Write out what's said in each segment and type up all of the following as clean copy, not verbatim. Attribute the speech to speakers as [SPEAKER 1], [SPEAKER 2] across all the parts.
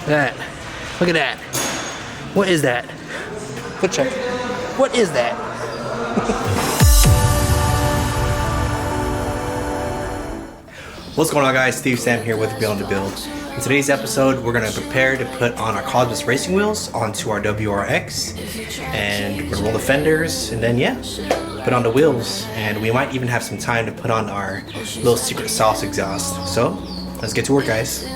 [SPEAKER 1] That. Look at that. What is that? Good check. What is that?
[SPEAKER 2] What's going on, guys? Steve Sam here with Beyond the Build. In today's episode, we're going to prepare to put on our Cosmis Racing Wheels onto our WRX, and we're going to roll the fenders, and then put on the wheels, and we might even have some time to put on our little secret sauce exhaust. So let's get to work, guys.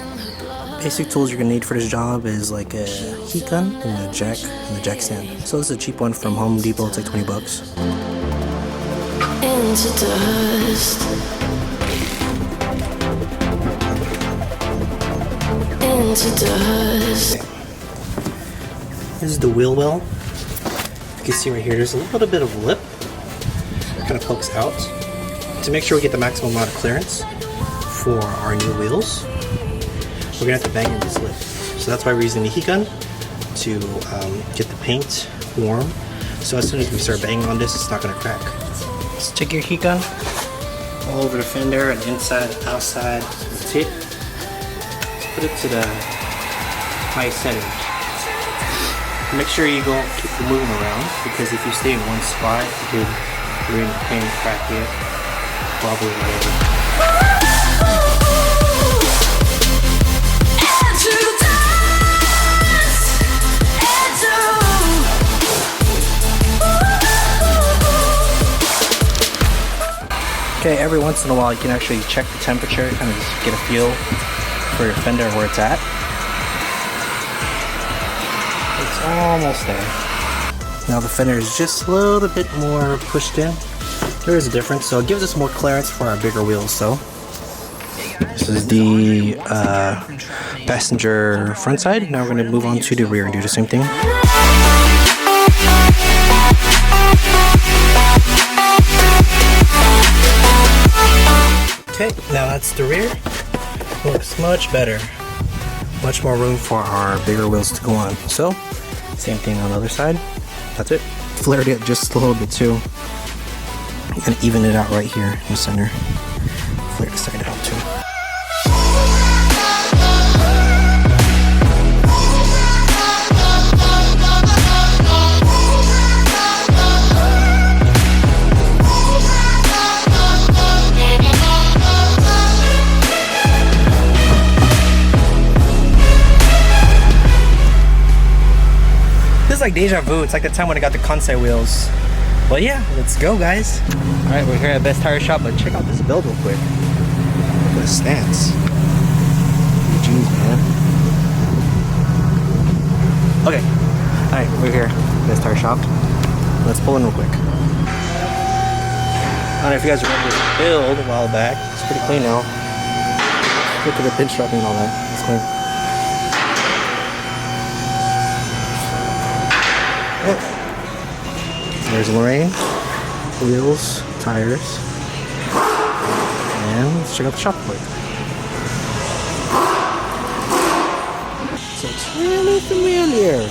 [SPEAKER 1] Basic tools you're gonna need for this job is like a heat gun and a jack stand. So this is a cheap one from Home Depot. It's like 20 bucks.
[SPEAKER 3] Into dust. Into dust.
[SPEAKER 1] This is the wheel well. You can see right here, there's a little bit of lip that kind of pokes out to make sure we get the maximum amount of clearance for our new wheels. We're gonna have to bang in this lip. So that's why we're using the heat gun to get the paint warm. So as soon as we start banging on this, it's not gonna crack. Just take your heat gun all over the fender and inside, outside, the tip. Just put it to the high setting. Make sure you keep moving around, because if you stay in one spot, you could ruin the paint, crack it, probably whatever. Okay, every once in a while you can actually check the temperature, kind of just get a feel for your fender where it's at. It's almost there. Now the fender is just a little bit more pushed in. There is a difference, so it gives us more clearance for our bigger wheels. So this is the passenger front side. Now we're going to move on to the rear and do the same thing. Okay, now that's the rear. Looks much better. Much more room for our bigger wheels to go on. So, same thing on the other side. That's it. Flared it just a little bit too. And even it out right here in the center. Flare the side out too. It's like deja vu. It's like the time when I got the Kansai wheels. Well, yeah, let's go, guys. All right, we're here at Best Tire Shop, but check out this build real quick. Look at the stance. Jeez, man. Okay. All right, we're here, Best Tire Shop. Let's pull in real quick. I don't know if you guys remember this build a while back. It's pretty clean now. Look at the pinch dropping and all that. It's clean. There's Lorraine, wheels, tires, and let's check out the shop quick. So it's really familiar.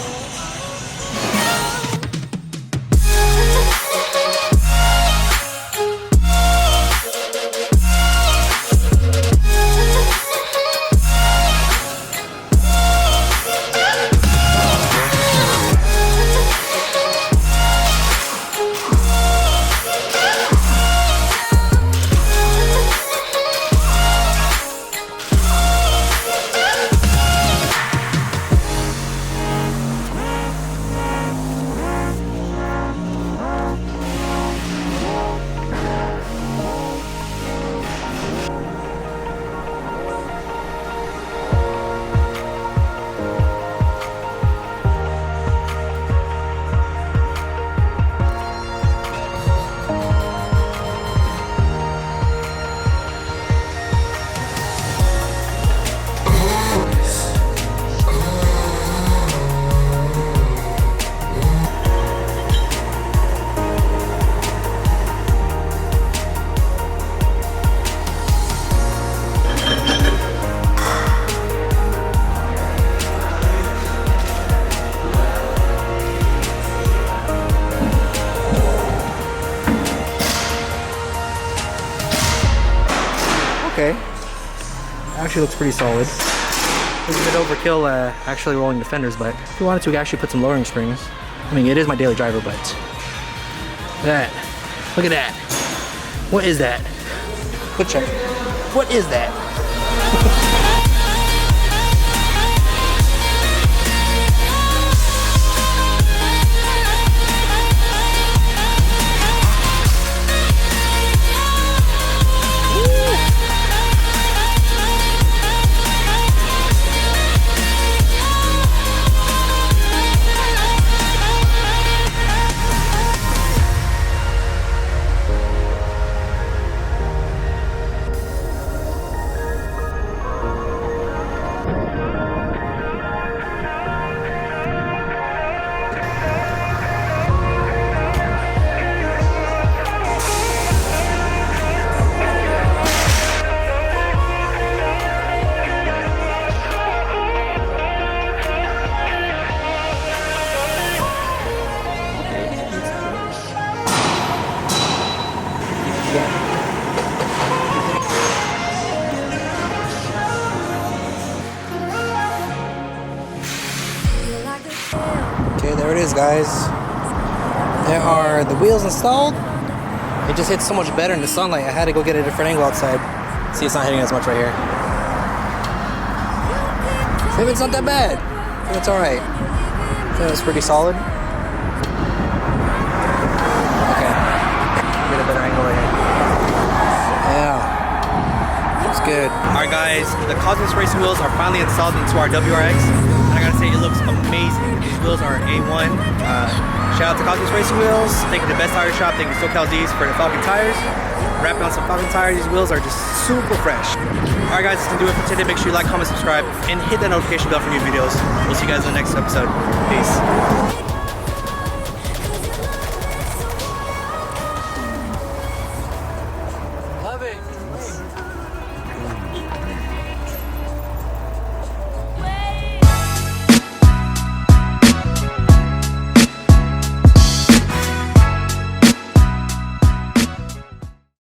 [SPEAKER 1] Okay. Actually looks pretty solid. It's a bit overkill actually rolling the fenders, but if you wanted to, we could actually put some lowering springs. I mean, it is my daily driver, but that. Look at that. What is that? Good check. What is that? Okay, there it is, guys. There are the wheels installed. It just hits so much better in the sunlight. I had to go get a different angle outside. See, it's not hitting as much right here. Maybe it's not that bad. I think it's alright. I think it's pretty solid. Okay. Get a better angle right here. Yeah. That's good.
[SPEAKER 2] Alright guys, the Cosmis Racing Wheels are finally installed into our WRX. And I gotta say, it looks amazing. These wheels are A1. Shout out to Cosmis Racing Wheels. Thank you to the best tire shop. Thank you to SoCalZs for the Falken tires. Wrapping on some Falken tires. These wheels are just super fresh. Alright guys, that's gonna do it for today. Make sure you like, comment, subscribe, and hit that notification bell for new videos. We'll see you guys in the next episode. Peace.